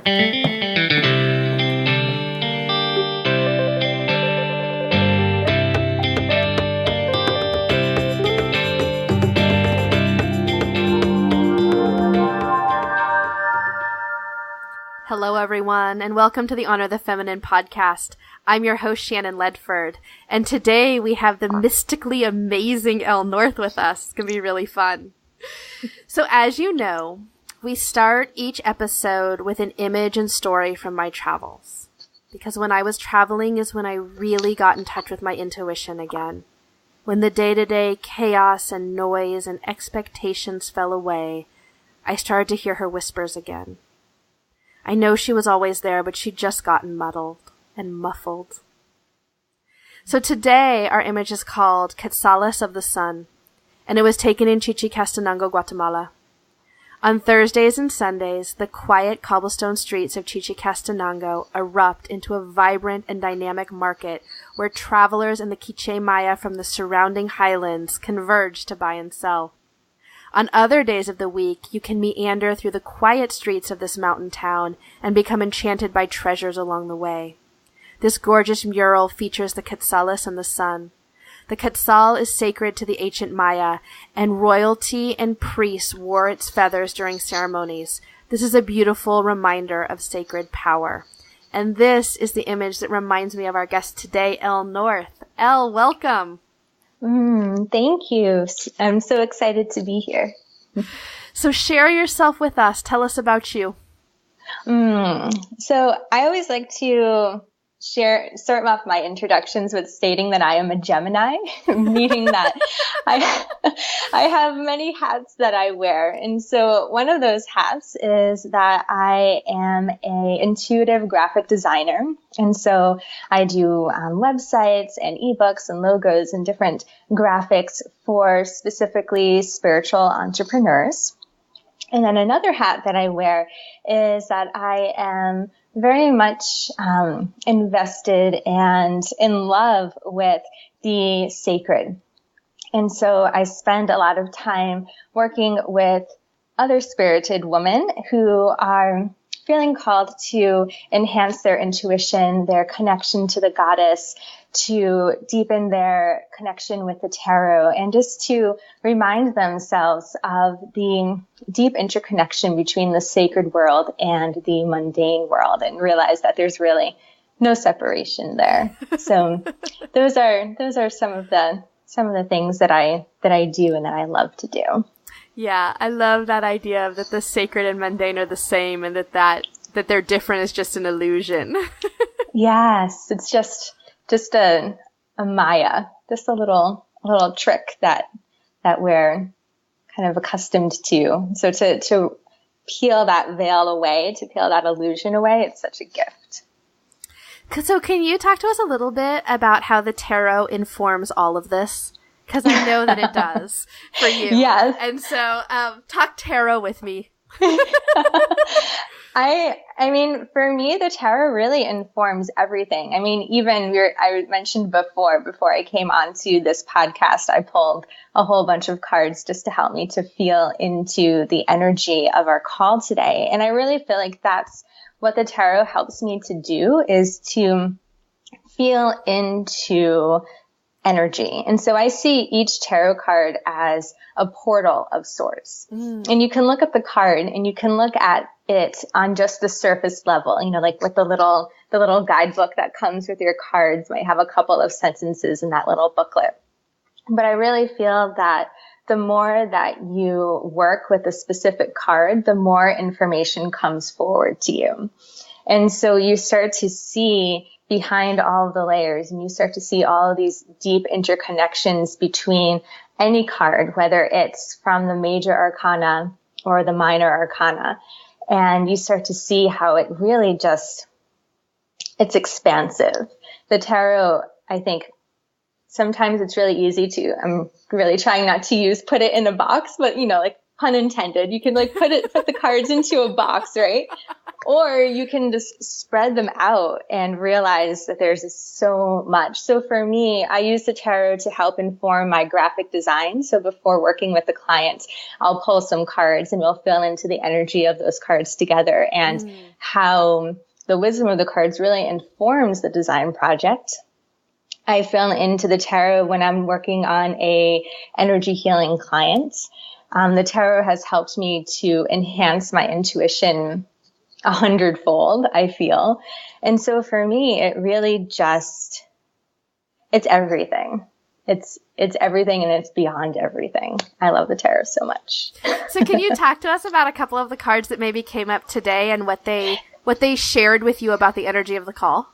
Hello, everyone, and welcome to the Honor the Feminine podcast. I'm your host, Shannon Ledford, and today we have the mystically amazing Elle North with us. It's going to be really fun. So as you know, we start each episode with an image and story from my travels. Because when I was traveling is when I really got in touch with my intuition again. When the day-to-day chaos and noise and expectations fell away, I started to hear her whispers again. I know she was always there, but she'd just gotten muddled and muffled. So today, our image is called Quetzales of the Sun, and it was taken in Chichicastenango, Guatemala. On Thursdays and Sundays, the quiet cobblestone streets of Chichicastenango erupt into a vibrant and dynamic market where travelers and the Quiche Maya from the surrounding highlands converge to buy and sell. On other days of the week, you can meander through the quiet streets of this mountain town and become enchanted by treasures along the way. This gorgeous mural features the Quetzales and the sun. The Quetzal is sacred to the ancient Maya, and royalty and priests wore its feathers during ceremonies. This is a beautiful reminder of sacred power. And this is the image that reminds me of our guest today, Elle North. Elle, welcome. Thank you. I'm so excited to be here. So share yourself with us. Tell us about you. So I always like to start off my introductions with stating that I am a Gemini, meaning that I have many hats that I wear. And so one of those hats is that I am an intuitive graphic designer. And so I do websites and ebooks and logos and different graphics for specifically spiritual entrepreneurs. And then another hat that I wear is that I am very much invested and in love with the sacred. And so I spend a lot of time working with other spirited women who are feeling called to enhance their intuition, their connection to the goddess, to deepen their connection with the tarot, and just to remind themselves of the deep interconnection between the sacred world and the mundane world, and realize that there's really no separation there. So those are some of the things that I do and that I love to do. Yeah, I love that idea of that the sacred and mundane are the same, and that they're different is just an illusion. Yes, it's just a Maya, just a little trick that we're kind of accustomed to. So to peel that veil away, to peel that illusion away, it's such a gift. So can you talk to us a little bit about how the tarot informs all of this? Because I know that it does for you. Yes. And so talk tarot with me. I mean, for me, the tarot really informs everything. I mean, even I mentioned before I came onto this podcast, I pulled a whole bunch of cards just to help me to feel into the energy of our call today. And I really feel like that's what the tarot helps me to do, is to feel into energy. And so I see each tarot card as a portal of sorts. And you can look at the card and you can look at it on just the surface level, like with the little guidebook that comes with your cards might have a couple of sentences in that little booklet. But I really feel that the more that you work with a specific card, the more information comes forward to you. And so you start to see behind all of the layers, and you start to see all of these deep interconnections between any card, whether it's from the major arcana or the minor arcana. And you start to see how it really it's expansive. The tarot, I think, sometimes it's really easy I'm really trying not to put it in a box, but like pun intended, you can put the cards into a box, right? Or you can just spread them out and realize that there's so much. So for me, I use the tarot to help inform my graphic design. So before working with the client, I'll pull some cards and we'll fill into the energy of those cards together and how the wisdom of the cards really informs the design project. I fill into the tarot when I'm working on a energy healing client. The tarot has helped me to enhance my intuition 100-fold, I feel. And so for me, it really just, it's everything. It's everything and it's beyond everything. I love the tarot so much. So can you talk to us about a couple of the cards that maybe came up today and what they shared with you about the energy of the call?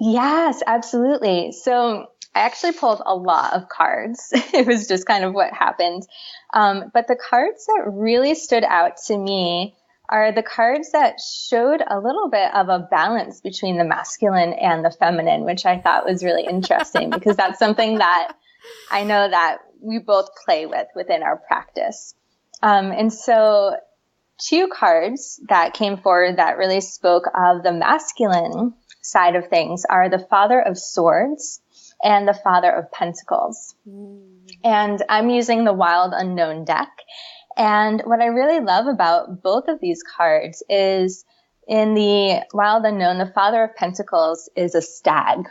Yes, absolutely. So I actually pulled a lot of cards. It was just kind of what happened. But the cards that really stood out to me are the cards that showed a little bit of a balance between the masculine and the feminine, which I thought was really interesting because that's something that I know that we both play with within our practice. And so 2 cards that came forward that really spoke of the masculine side of things are the Father of Swords and the Father of Pentacles. And I'm using the Wild Unknown deck. And what I really love about both of these cards is in the Wild Unknown, the Father of Pentacles is a stag.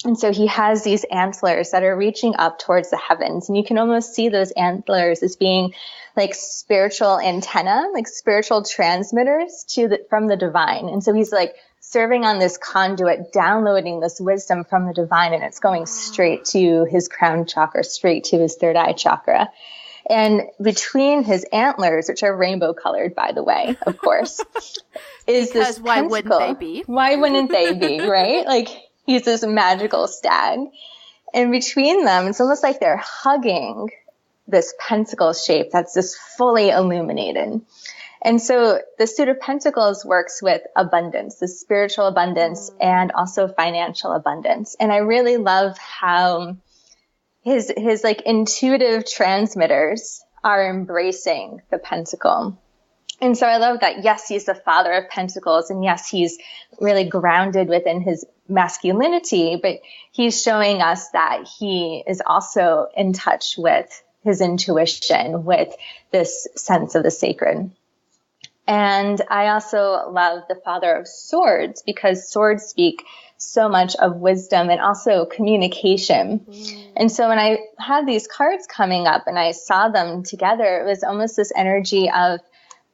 And so he has these antlers that are reaching up towards the heavens. And you can almost see those antlers as being like spiritual antenna, like spiritual transmitters from the divine. And so he's like serving on this conduit, downloading this wisdom from the divine, and it's going straight to his crown chakra, straight to his third eye chakra. And between his antlers, which are rainbow colored, by the way, of course, is this why pentacle. Wouldn't they be? Why wouldn't they be, right? Like he's this magical stag. And between them, it's almost like they're hugging this pentacle shape that's just fully illuminated. And so the suit of pentacles works with abundance, the spiritual abundance and also financial abundance. And I really love how his like intuitive transmitters are embracing the pentacle. And so I love that, yes, he's the Father of Pentacles, and yes, he's really grounded within his masculinity, but he's showing us that he is also in touch with his intuition, with this sense of the sacred. And I also love the Father of Swords because swords speak so much of wisdom and also communication. And so when I had these cards coming up and I saw them together, it was almost this energy of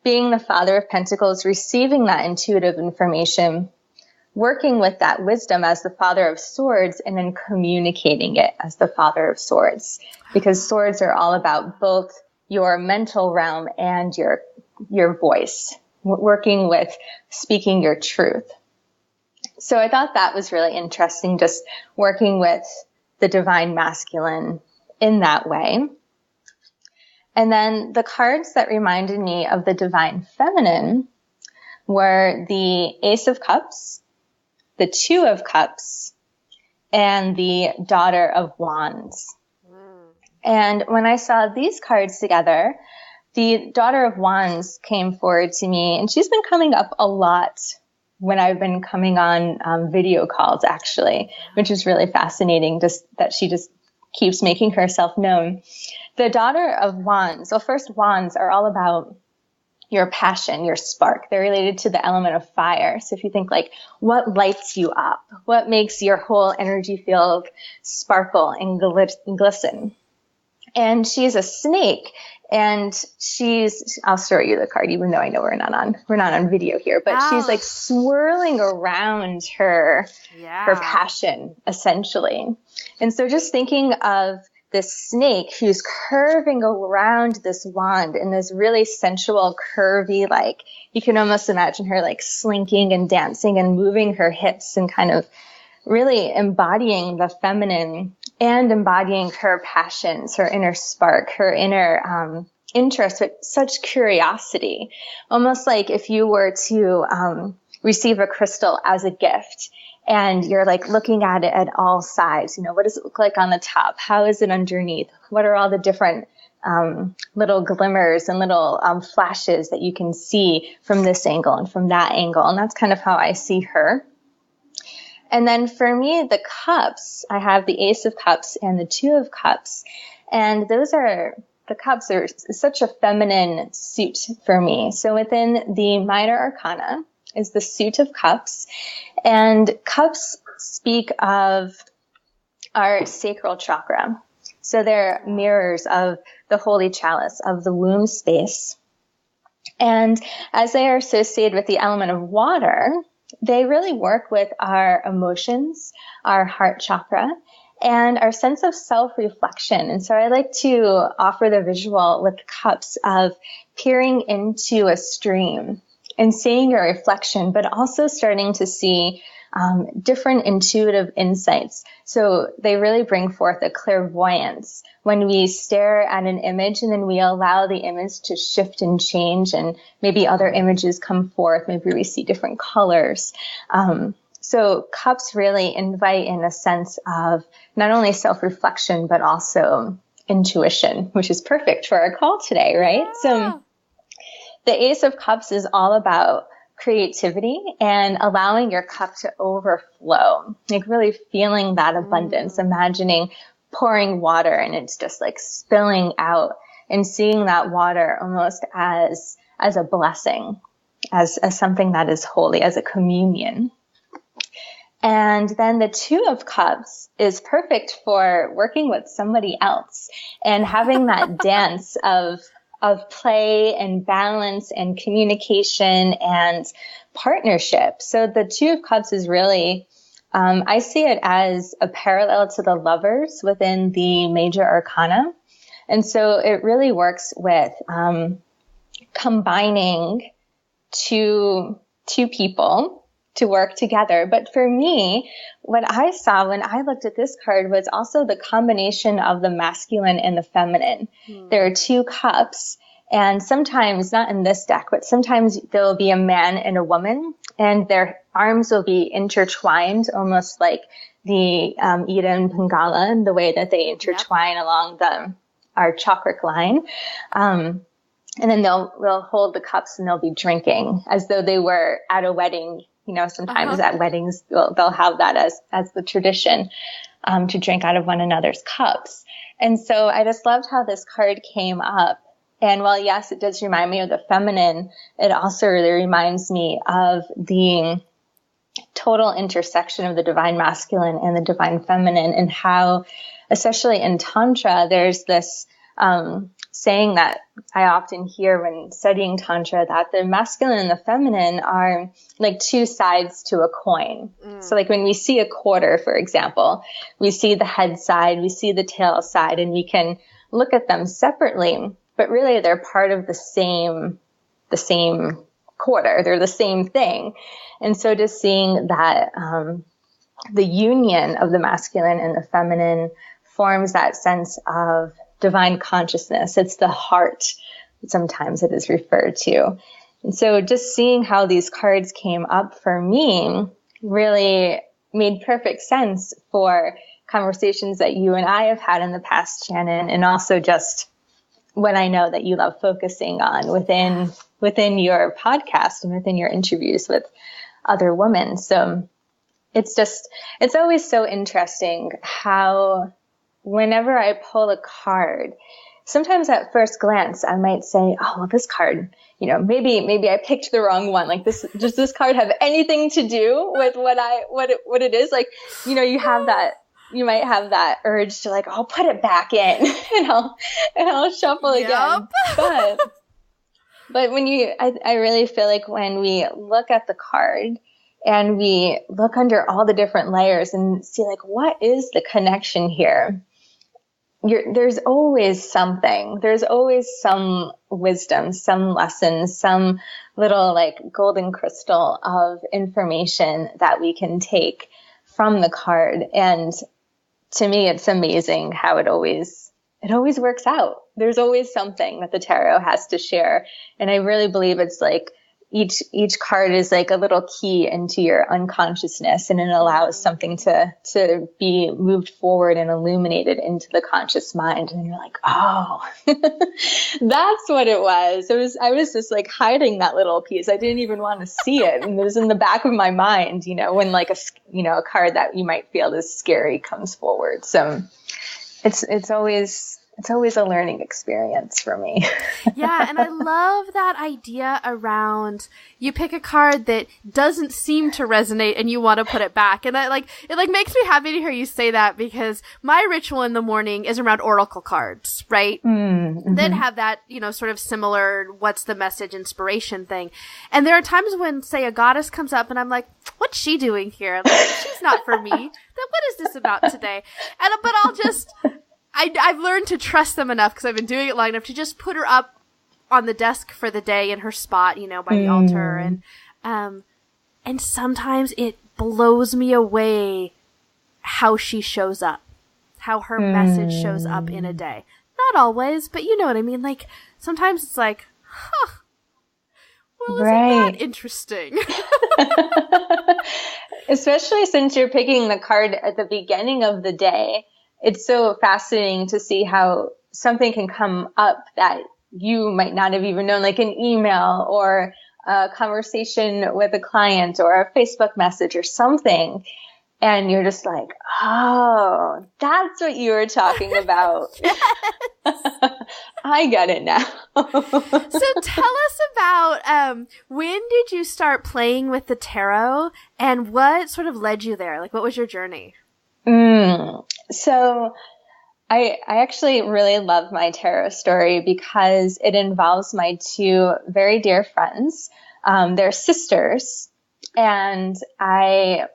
being the Father of Pentacles, receiving that intuitive information, working with that wisdom as the Father of Swords, and then communicating it as the Father of Swords. Because swords are all about both your mental realm and your voice, working with speaking your truth. So I thought that was really interesting, just working with the divine masculine in that way. And then the cards that reminded me of the divine feminine were the Ace of Cups, the Two of Cups, and the Daughter of Wands. And when I saw these cards together, the Daughter of Wands came forward to me, and she's been coming up a lot when I've been coming on video calls, actually, which is really fascinating, just that she just keeps making herself known. The Daughter of Wands, well, first, wands are all about your passion, your spark. They're related to the element of fire. So if you think like, what lights you up? What makes your whole energy field sparkle and glisten? And she's a snake, and I'll show you the card, even though I know we're not on video here, but she's like swirling around her passion, essentially. And so just thinking of this snake who's curving around this wand in this really sensual, curvy, like you can almost imagine her like slinking and dancing and moving her hips and kind of really embodying the feminine and embodying her passions, her inner spark, her inner interest with such curiosity. Almost like if you were to receive a crystal as a gift and you're like looking at it at all sides, what does it look like on the top? How is it underneath? What are all the different little glimmers and little flashes that you can see from this angle and from that angle. And that's kind of how I see her. And then for me, the cups, I have the Ace of Cups and the Two of Cups. And the cups are such a feminine suit for me. So within the minor arcana is the suit of cups. And cups speak of our sacral chakra. So they're mirrors of the holy chalice, of the womb space. And as they are associated with the element of water, they really work with our emotions, our heart chakra, and our sense of self-reflection. And so I like to offer the visual with cups of peering into a stream and seeing your reflection, but also starting to see different intuitive insights. So they really bring forth a clairvoyance when we stare at an image and then we allow the image to shift and change, and maybe other images come forth. Maybe we see different colors. So cups really invite in a sense of not only self-reflection, but also intuition, which is perfect for our call today, right? Yeah. So the Ace of Cups is all about creativity and allowing your cup to overflow, like really feeling that abundance, imagining pouring water and it's just like spilling out, and seeing that water almost as a blessing, as something that is holy, as a communion. And then the Two of Cups is perfect for working with somebody else and having that dance of play and balance and communication and partnership. So the Two of Cups is really, I see it as a parallel to the Lovers within the major arcana. And so it really works with combining two people to work together. But for me, what I saw when I looked at this card was also the combination of the masculine and the feminine. There are two cups, and sometimes, not in this deck, but sometimes there will be a man and a woman, and their arms will be intertwined, almost like the Ida and Pingala, and the way that they intertwine along our chakric line. And then they'll hold the cups and they'll be drinking as though they were at a wedding. You know, sometimes at weddings, they'll have that as the tradition, to drink out of one another's cups. And so I just loved how this card came up. And while, yes, it does remind me of the feminine, it also really reminds me of the total intersection of the divine masculine and the divine feminine, and how, especially in Tantra, there's this saying that I often hear when studying Tantra, that the masculine and the feminine are like two sides to a coin. So like when we see a quarter, for example, we see the head side, we see the tail side, and we can look at them separately, but really they're part of the same quarter. They're the same thing. And so just seeing that the union of the masculine and the feminine forms that sense of divine consciousness. It's the heart, sometimes it is referred to. And so just seeing how these cards came up for me really made perfect sense for conversations that you and I have had in the past, Shannon, and also just what I know that you love focusing on within your podcast and within your interviews with other women. So it's always so interesting how whenever I pull a card, sometimes at first glance, I might say, oh, well, this card, maybe I picked the wrong one. Like does this card have anything to do with what it is? Like, you might have that urge to like, I'll put it back in and I'll shuffle again. But when I really feel like when we look at the card and we look under all the different layers and see like, what is the connection here? There's always something. There's always some wisdom, some lesson, some little like golden crystal of information that we can take from the card. And to me, it's amazing how it always works out. There's always something that the tarot has to share. And I really believe it's like each card is like a little key into your unconsciousness, and it allows something to be moved forward and illuminated into the conscious mind. And you're like, oh, that's what it was. I was just like hiding that little piece. I didn't even want to see it. And it was in the back of my mind, when like a card that you might feel is scary comes forward. So it's always a learning experience for me. Yeah, and I love that idea around you pick a card that doesn't seem to resonate and you want to put it back. And it makes me happy to hear you say that, because my ritual in the morning is around oracle cards, right? Mm-hmm. That have that, sort of similar what's the message inspiration thing. And there are times when, say, a goddess comes up and I'm like, what's she doing here? Like, she's not for me. What is this about today? But I'll just... I've learned to trust them enough, because I've been doing it long enough, to just put her up on the desk for the day in her spot, by the altar. And sometimes it blows me away how she shows up, how her message shows up in a day. Not always, but you know what I mean? Like, sometimes it's like, well, isn't that interesting? Especially since you're picking the card at the beginning of the day. It's so fascinating to see how something can come up that you might not have even known, like an email or a conversation with a client or a Facebook message or something. And you're just like, oh, that's what you were talking about. I get it now. So tell us about, when did you start playing with the tarot, and what sort of led you there? Like, what was your journey? So I actually really love my tarot story because it involves my two very dear friends. They're sisters, and I've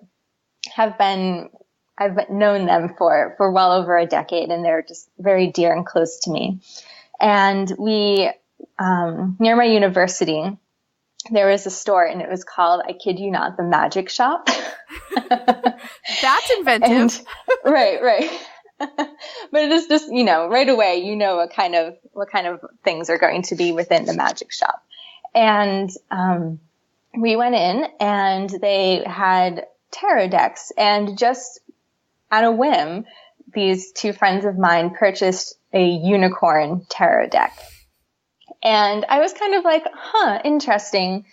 known them for well over a decade, and they're just very dear and close to me. And we, near my university, there was a store, and it was called, I kid you not, the Magic Shop. That's inventive. Right. But it is just, right away, what kind of things are going to be within the Magic Shop. And we went in, and they had tarot decks, and just at a whim, these two friends of mine purchased a unicorn tarot deck. And I was kind of like, interesting.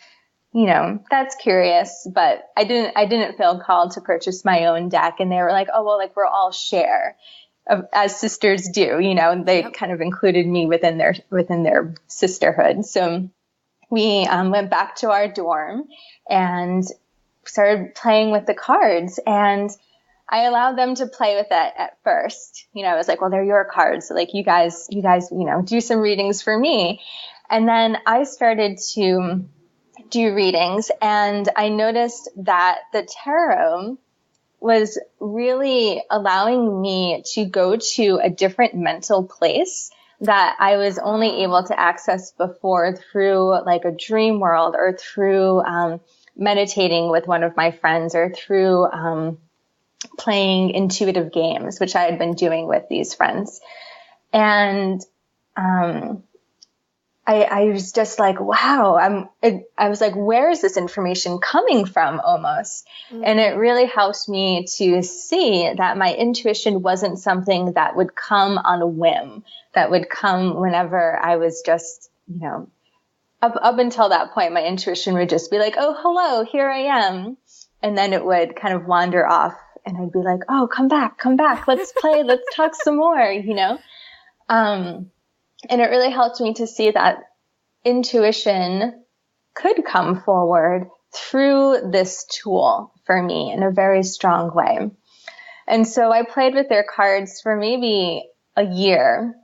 That's curious, but I didn't feel called to purchase my own deck. And they were like, oh, well, like we'll all share, as sisters do, they kind of included me within their sisterhood. So we went back to our dorm and started playing with the cards, and I allowed them to play with it at first. I was like, well, they're your cards. So like you guys, do some readings for me. And then I started to do readings, and I noticed that the tarot was really allowing me to go to a different mental place that I was only able to access before through like a dream world, or through meditating with one of my friends, or through playing intuitive games, which I had been doing with these friends. And I was just like, wow, I was like, where is this information coming from almost? Mm-hmm. And it really helped me to see that my intuition wasn't something that would come on a whim, that would come whenever I was just, up until that point, my intuition would just be like, oh, hello, here I am. And then it would kind of wander off, and I'd be like, oh, come back, let's play, let's talk some more, And it really helped me to see that intuition could come forward through this tool for me in a very strong way. And so I played with their cards for maybe a year,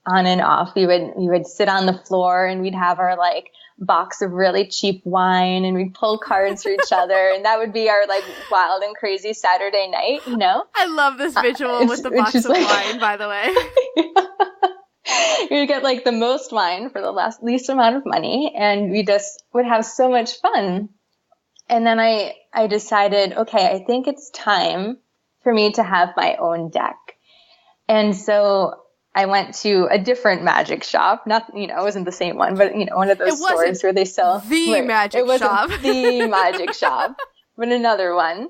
on and off. We would sit on the floor, and we'd have our like box of really cheap wine, and we'd pull cards for each other, and that would be our like wild and crazy Saturday night, I love this visual with the box of wine, by the way. You get like the most wine for the least amount of money, and we just would have so much fun. And then I decided, okay, I think it's time for me to have my own deck. And so I went to a different magic shop. Not, it wasn't the same one, but, one of those stores where they sell the magic it wasn't shop. the magic shop, but another one.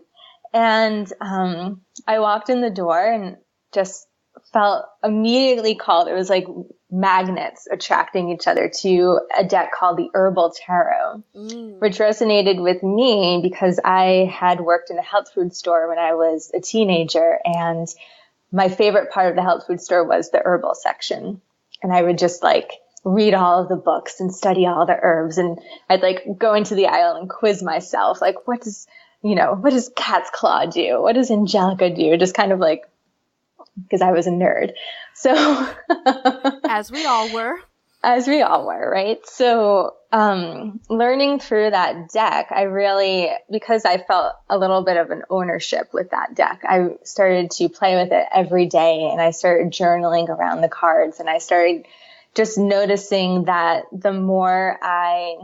And I walked in the door and just felt immediately called. It was like magnets attracting each other to a deck called the Herbal Tarot, which resonated with me because I had worked in a health food store when I was a teenager, and my favorite part of the health food store was the herbal section. And I would just like read all of the books and study all the herbs, and I'd like go into the aisle and quiz myself, like what does cat's claw do? What does angelica do? Just kind of like, because I was a nerd. So as we all were, right? So, learning through that deck, because I felt a little bit of an ownership with that deck, I started to play with it every day, and I started journaling around the cards, and I started just noticing that the more I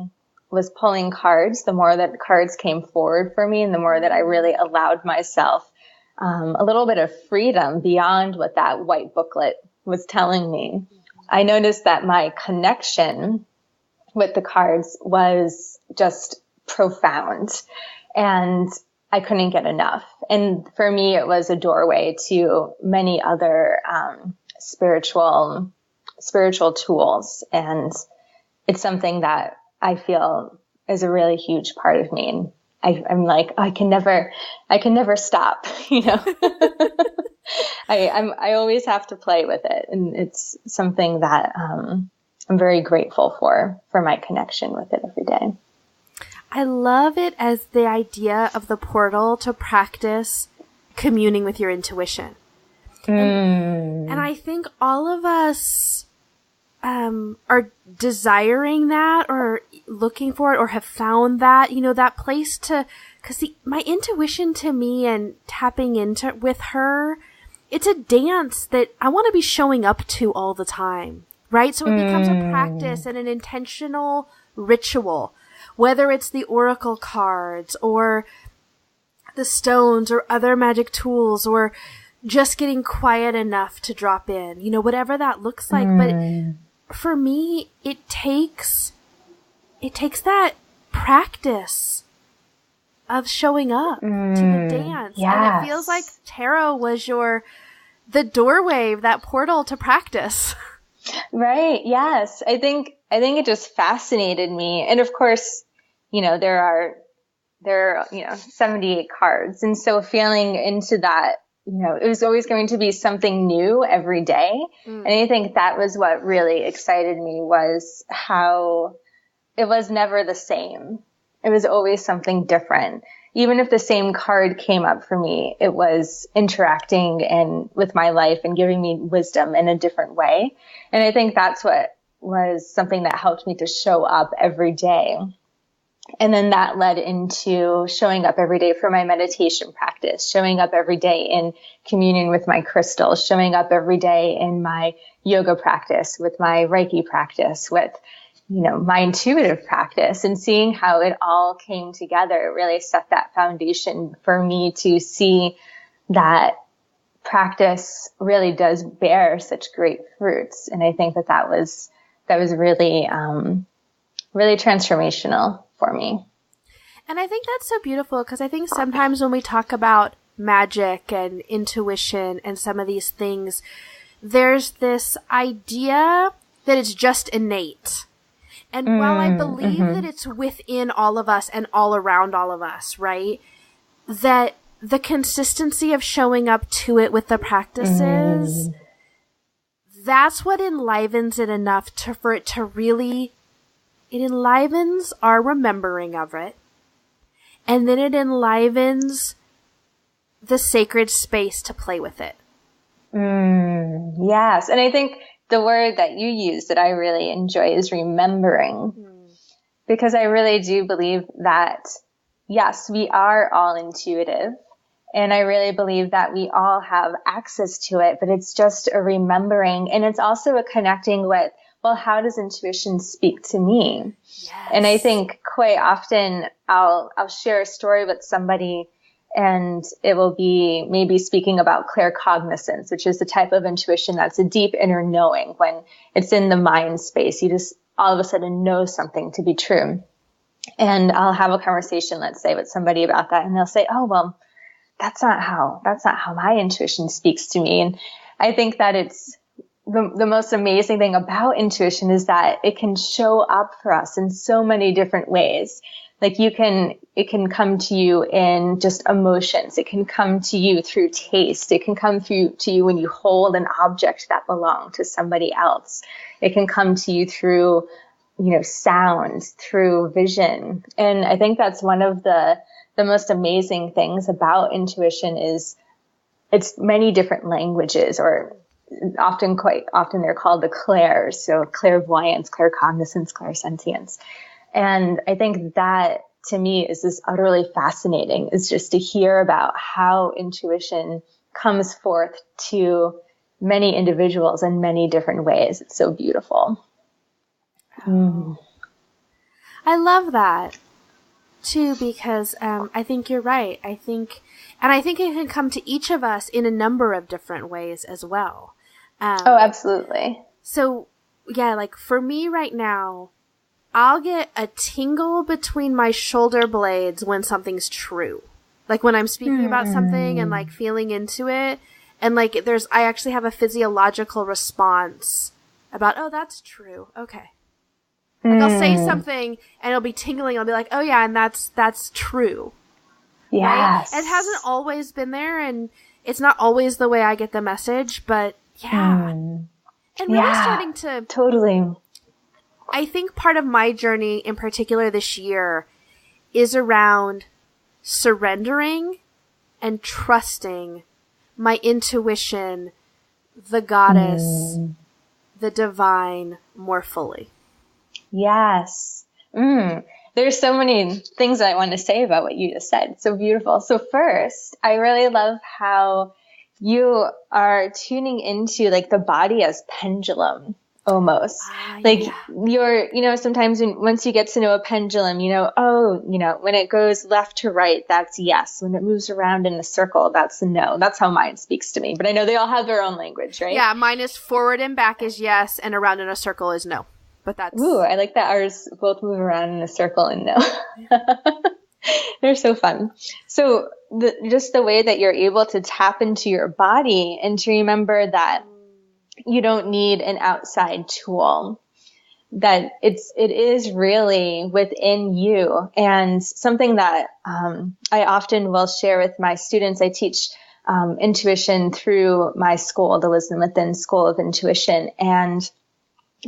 was pulling cards, the more that cards came forward for me, and the more that I really allowed myself a little bit of freedom beyond what that white booklet was telling me. I noticed that my connection with the cards was just profound, and I couldn't get enough. And for me, it was a doorway to many other spiritual tools, and it's something that I feel is a really huge part of me. And I'm like, I can never stop, I always have to play with it. And it's something that, I'm very grateful for my connection with it every day. I love it as the idea of the portal to practice communing with your intuition. And I think all of us, are desiring that or looking for it or have found that, that place because my intuition to me and tapping into with her, it's a dance that I want to be showing up to all the time, right? So it becomes a practice and an intentional ritual, whether it's the oracle cards or the stones or other magic tools or just getting quiet enough to drop in, whatever that looks like. But for me, it takes that practice of showing up to the dance. Yes. And it feels like tarot was the doorway, that portal to practice. Right. Yes. I think it just fascinated me. And of course, there are 78 cards. And so feeling into that, it was always going to be something new every day. And I think that was what really excited me, was how it was never the same. It was always something different. Even if the same card came up for me, it was interacting with my life and giving me wisdom in a different way. And I think that's what was something that helped me to show up every day. And then that led into showing up every day for my meditation practice, showing up every day in communion with my crystals, showing up every day in my yoga practice, with my Reiki practice, with, my intuitive practice, and seeing how it all came together really set that foundation for me to see that practice really does bear such great fruits. And I think that was really, really transformational for me. And I think that's so beautiful, because I think sometimes when we talk about magic and intuition and some of these things, there's this idea that it's just innate. And while I believe that it's within all of us and all around all of us, right, that the consistency of showing up to it with the practices, that's what enlivens it enough for it to really, it enlivens our remembering of it. And then it enlivens the sacred space to play with it. Yes. And I think the word that you use that I really enjoy is remembering. Because I really do believe that, yes, we are all intuitive. And I really believe that we all have access to it, but it's just a remembering. And it's also a connecting with, well, how does intuition speak to me? Yes. And I think quite often I'll share a story with somebody And it will be maybe speaking about claircognizance, which is the type of intuition that's a deep inner knowing. When it's in the mind space, you just all of a sudden know something to be true. And I'll have a conversation, let's say, with somebody about that, and they'll say, oh, well, that's not how my intuition speaks to me. And I think that it's the most amazing thing about intuition is that it can show up for us in so many different ways. Like it can come to you in just emotions. It can come to you through taste. It can come to you when you hold an object that belonged to somebody else. It can come to you through, sound, through vision. And I think that's one of the most amazing things about intuition is it's many different languages, or quite often they're called the clairs. So clairvoyance, claircognizance, clairsentience. And I think that to me is just utterly fascinating, is just to hear about how intuition comes forth to many individuals in many different ways. It's so beautiful. I love that too, because I think you're right. I think it can come to each of us in a number of different ways as well. Oh, absolutely. So yeah, like for me right now, I'll get a tingle between my shoulder blades when something's true. Like when I'm speaking about something and like feeling into it, and like I actually have a physiological response about, oh, that's true. Okay. Like I'll say something and it'll be tingling. I'll be like, oh yeah, and that's true. Yes. Right? It hasn't always been there, and it's not always the way I get the message, but yeah. And really starting to totally. I think part of my journey in particular this year is around surrendering and trusting my intuition, the goddess, the divine more fully. Yes. There's so many things I want to say about what you just said. So beautiful. So first, I really love how you are tuning into like the body as pendulum. Almost like you're, sometimes once you get to know a pendulum, when it goes left to right, that's yes. When it moves around in a circle, that's no. That's how mine speaks to me. But I know they all have their own language, right? Yeah, mine is forward and back is yes, and around in a circle is no. But that's I like that ours both move around in a circle and no. They're so fun. So just the way that you're able to tap into your body and to remember that you don't need an outside tool, that it is really within you. And something that I often will share with my students, I teach intuition through my school, the Wisdom Within School of Intuition. And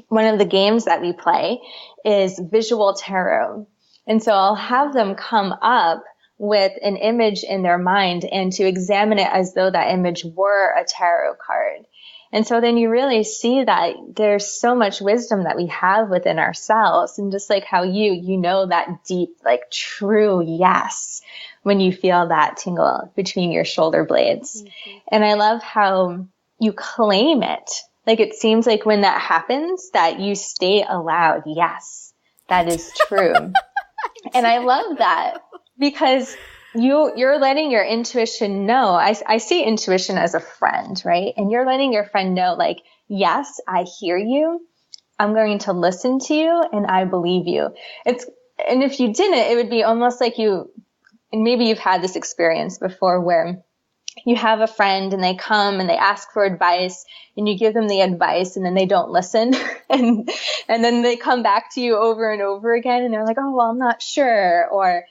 one of the games that we play is visual tarot. And so I'll have them come up with an image in their mind and to examine it as though that image were a tarot card. And so then you really see that there's so much wisdom that we have within ourselves. And just like how you know that deep, like true yes, when you feel that tingle between your shoulder blades. Mm-hmm. And I love how you claim it. Like it seems like when that happens that you state aloud, yes, that is true. And I love that because you're letting your intuition know. I see intuition as a friend, right? And you're letting your friend know, like, yes, I hear you. I'm going to listen to you and I believe you. And if you didn't, it would be almost like and maybe you've had this experience before where you have a friend and they come and they ask for advice and you give them the advice and then they don't listen. and then they come back to you over and over again and they're like, oh, well, I'm not sure. Or,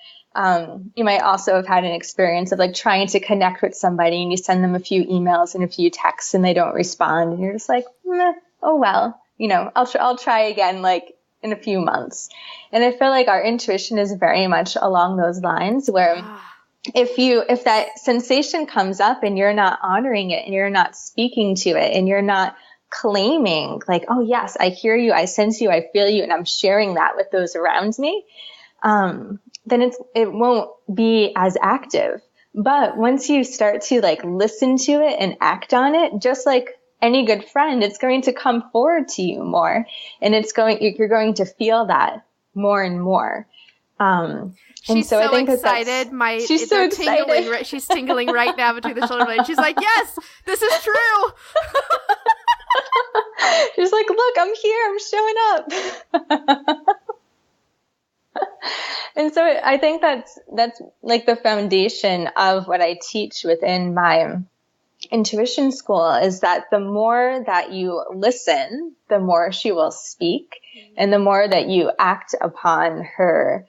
you might also have had an experience of like trying to connect with somebody and you send them a few emails and a few texts and they don't respond. And you're just like, oh, well, I'll try again, like in a few months. And I feel like our intuition is very much along those lines where if that sensation comes up and you're not honoring it and you're not speaking to it and you're not claiming like, oh yes, I hear you, I sense you, I feel you, and I'm sharing that with those around me, then it won't be as active. But once you start to like listen to it and act on it, just like any good friend, it's going to come forward to you more, and you're going to feel that more and more. She's so excited. She's so excited. Tingling, she's tingling right now between the shoulder blades. She's like, yes, this is true. She's like, look, I'm here. I'm showing up. And so I think that's like the foundation of what I teach within my intuition school, is that the more that you listen, the more she will speak. And the more that you act upon her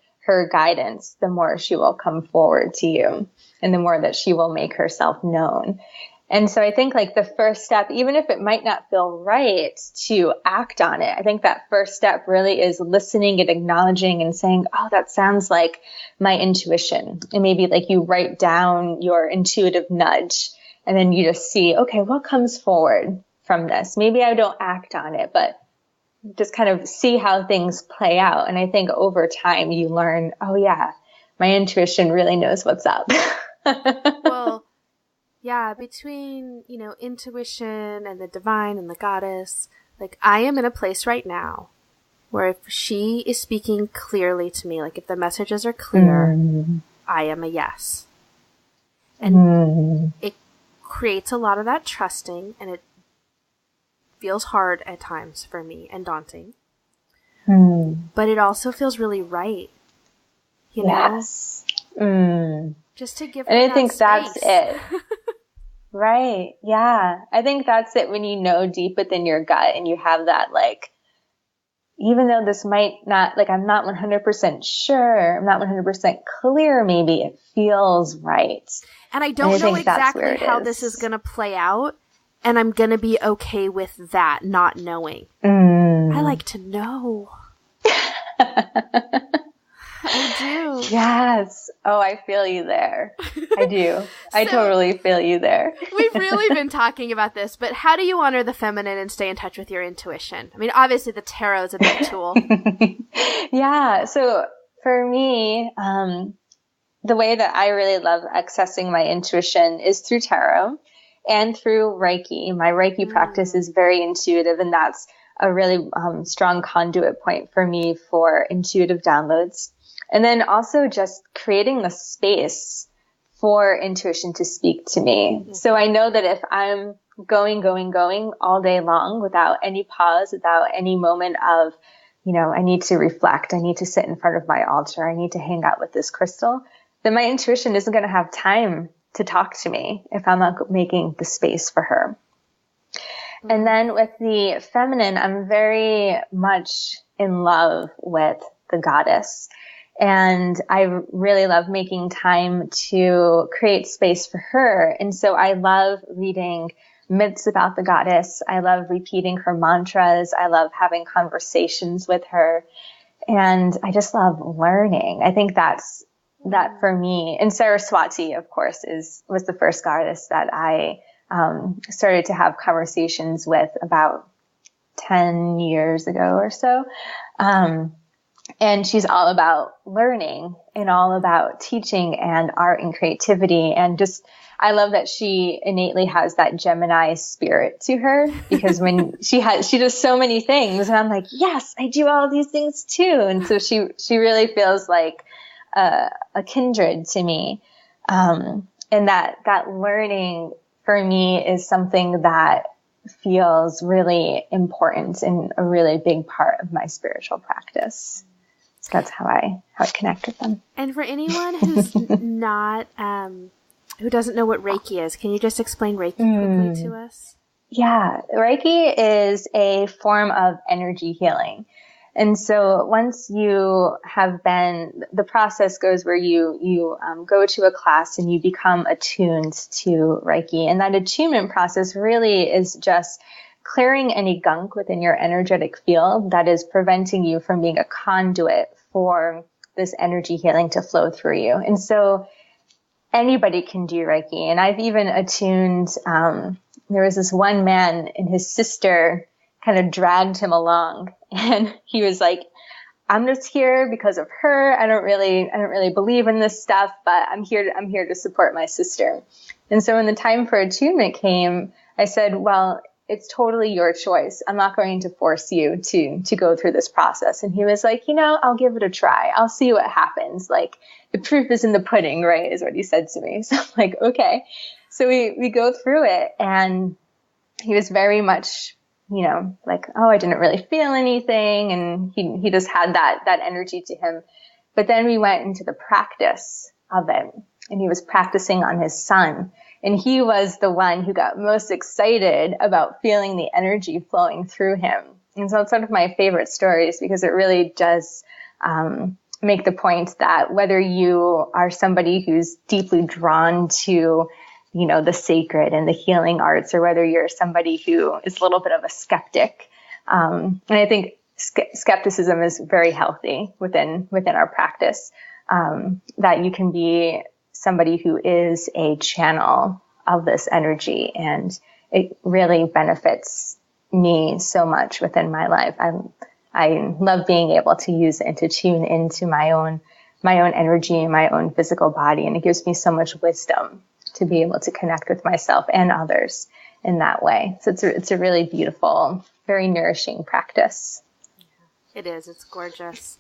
guidance, the more she will come forward to you, and the more that she will make herself known. And so I think like the first step, even if it might not feel right to act on it, I think that first step really is listening and acknowledging and saying, oh, that sounds like my intuition. And maybe like you write down your intuitive nudge, and then you just see, okay, what comes forward from this? Maybe I don't act on it, but just kind of see how things play out. And I think over time you learn, oh yeah, my intuition really knows what's up. Well, yeah, between, intuition and the divine and the goddess, like I am in a place right now where if she is speaking clearly to me, like if the messages are clear, I am a yes. And it creates a lot of that trusting, and it feels hard at times for me and daunting. But it also feels really right. Yes. Just to give her that I think space. That's it. Right. Yeah. I think that's it, when you know deep within your gut and you have that, like, even though this might not, like, I'm not 100% sure, I'm not 100% clear, maybe it feels right. And I don't know exactly how this is going to play out. And I'm going to be okay with that, not knowing. I like to know. I do. Yes. Oh, I feel you there. I do. I totally feel you there. We've really been talking about this, but how do you honor the feminine and stay in touch with your intuition? I mean, obviously the tarot is a big tool. Yeah. So for me, the way that I really love accessing my intuition is through tarot and through Reiki. My Reiki practice is very intuitive, and that's a really strong conduit point for me for intuitive downloads. And then also just creating the space for intuition to speak to me. So I know that if I'm going all day long without any pause, without any moment of, I need to reflect, I need to sit in front of my altar, I need to hang out with this crystal, then my intuition isn't going to have time to talk to me if I'm not making the space for her. And then with the feminine, I'm very much in love with the goddess. And I really love making time to create space for her. And so I love reading myths about the goddess. I love repeating her mantras. I love having conversations with her. And I just love learning. I think that's that for me. And Saraswati, of course, was the first goddess that I started to have conversations with about 10 years ago or so. And she's all about learning and all about teaching and art and creativity. And just, I love that she innately has that Gemini spirit to her, because when she does so many things, and I'm like, yes, I do all these things too. And so she really feels like a kindred to me. And that learning for me is something that feels really important and a really big part of my spiritual practice. So that's how I connect with them. And for anyone who's not, who doesn't know what Reiki is, can you just explain Reiki quickly to us? Yeah, Reiki is a form of energy healing. And so once you have the process goes where you go to a class and you become attuned to Reiki. And that attunement process really is just clearing any gunk within your energetic field that is preventing you from being a conduit for this energy healing to flow through you. And so anybody can do Reiki. And I've even attuned, there was this one man and his sister kind of dragged him along, and he was like, I'm just here because of her. I don't really believe in this stuff, but I'm here to support my sister. And so when the time for attunement came, I said, well, it's totally your choice. I'm not going to force you to go through this process. And he was like, I'll give it a try. I'll see what happens. Like, the proof is in the pudding, right? Is what he said to me. So I'm like, okay. So we go through it, and he was very much, like, oh, I didn't really feel anything. And he just had that energy to him. But then we went into the practice of it, and he was practicing on his son. And he was the one who got most excited about feeling the energy flowing through him. And so it's one of my favorite stories, because it really does make the point that whether you are somebody who's deeply drawn to, the sacred and the healing arts, or whether you're somebody who is a little bit of a skeptic. And I think skepticism is very healthy within our practice, that you can be somebody who is a channel of this energy, and it really benefits me so much within my life. I love being able to use it and to tune into my own energy and my own physical body, and it gives me so much wisdom to be able to connect with myself and others in that way. So it's a really beautiful, very nourishing practice. It is. It's gorgeous.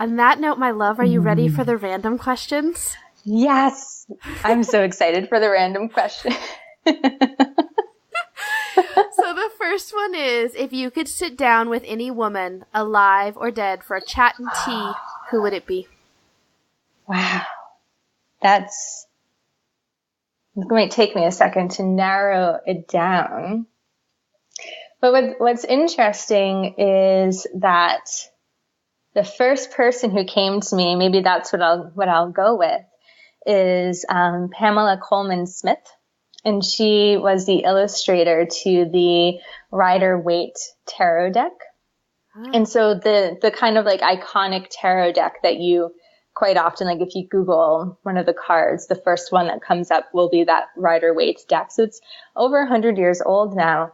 On that note, my love, are you ready for the random questions? Yes. I'm so excited for the random question. So the first one is, if you could sit down with any woman, alive or dead, for a chat and tea, who would it be? Wow. It might take me a second to narrow it down. But what's interesting is that the first person who came to me, maybe that's what I'll go with, is Pamela Coleman Smith. And she was the illustrator to the Rider-Waite tarot deck. Oh. And so the kind of like iconic tarot deck that you quite often, like if you Google one of the cards, the first one that comes up will be that Rider-Waite deck. So it's over 100 years old now.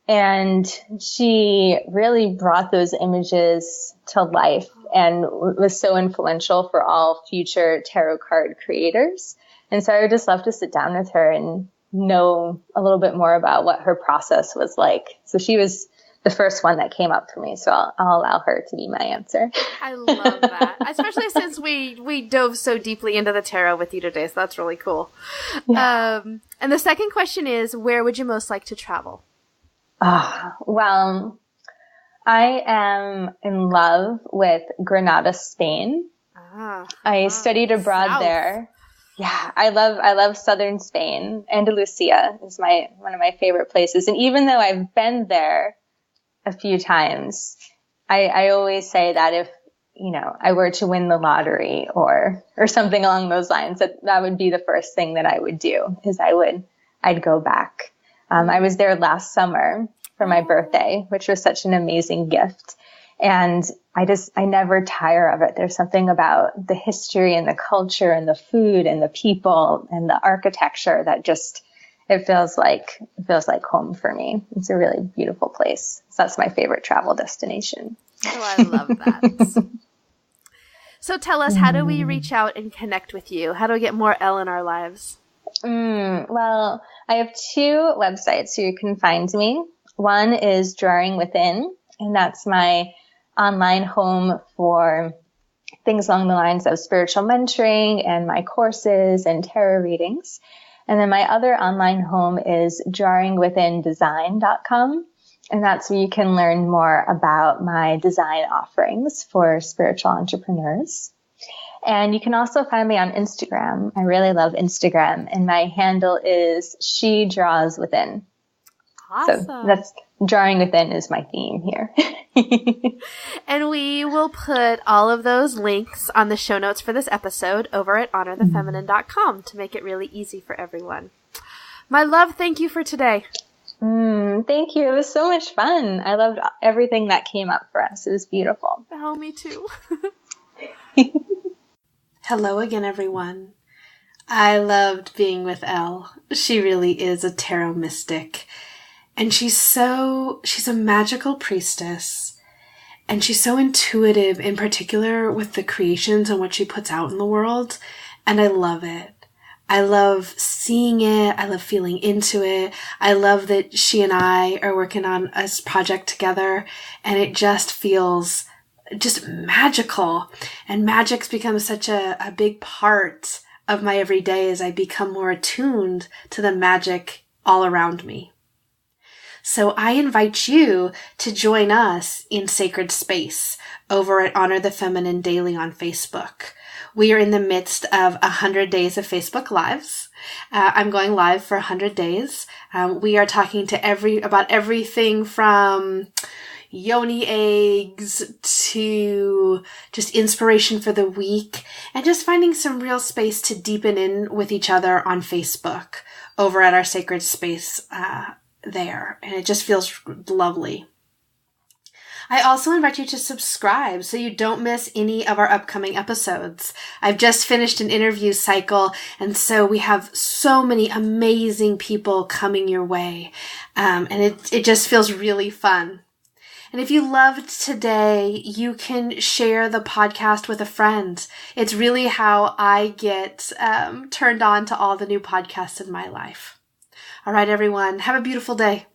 And she really brought those images to life and was so influential for all future tarot card creators. And so I would just love to sit down with her and know a little bit more about what her process was like. So she was the first one that came up for me. So I'll allow her to be my answer. I love that. Especially since we dove so deeply into the tarot with you today. So that's really cool. Yeah. And the second question is, where would you most like to travel? Well, I am in love with Granada, Spain. I studied abroad there. Yeah, I love southern Spain. Andalusia is one of my favorite places. And even though I've been there a few times, I always say that if, I were to win the lottery or something along those lines, that would be the first thing that I would do, is I'd go back. I was there last summer for my birthday, which was such an amazing gift. And I never tire of it. There's something about the history and the culture and the food and the people and the architecture that it feels like home for me. It's a really beautiful place. So that's my favorite travel destination. Oh, I love that. So tell us, how do we reach out and connect with you? How do we get more Elle in our lives? Well, I have 2 websites so you can find me. One is Drawing Within, and that's my online home for things along the lines of spiritual mentoring and my courses and tarot readings. And then my other online home is drawingwithindesign.com. And that's where you can learn more about my design offerings for spiritual entrepreneurs. And you can also find me on Instagram. I really love Instagram. And my handle is She Draws Within. Awesome. So that's Drawing Within is my theme here. And we will put all of those links on the show notes for this episode over at honorthefeminine.com to make it really easy for everyone. My love, thank you for today. Thank you. It was so much fun. I loved everything that came up for us. It was beautiful. Oh, me too. Hello again, everyone. I loved being with Elle. She really is a tarot mystic. And she's a magical priestess. And she's so intuitive, in particular with the creations and what she puts out in the world. And I love it. I love seeing it. I love feeling into it. I love that she and I are working on a project together, and it just feels just magical. And magic's become such a big part of my everyday as I become more attuned to the magic all around me. So I invite you to join us in Sacred Space over at Honor the Feminine Daily on Facebook. We are in the midst of 100 days of Facebook Lives. I'm going live for 100 days. We are talking to about everything from yoni eggs to just inspiration for the week, and just finding some real space to deepen in with each other on Facebook over at our Sacred Space there. And it just feels lovely. I also invite you to subscribe so you don't miss any of our upcoming episodes. I've just finished an interview cycle, and so we have so many amazing people coming your way. And it just feels really fun. And if you loved today, you can share the podcast with a friend. It's really how I get turned on to all the new podcasts in my life. All right, everyone, have a beautiful day.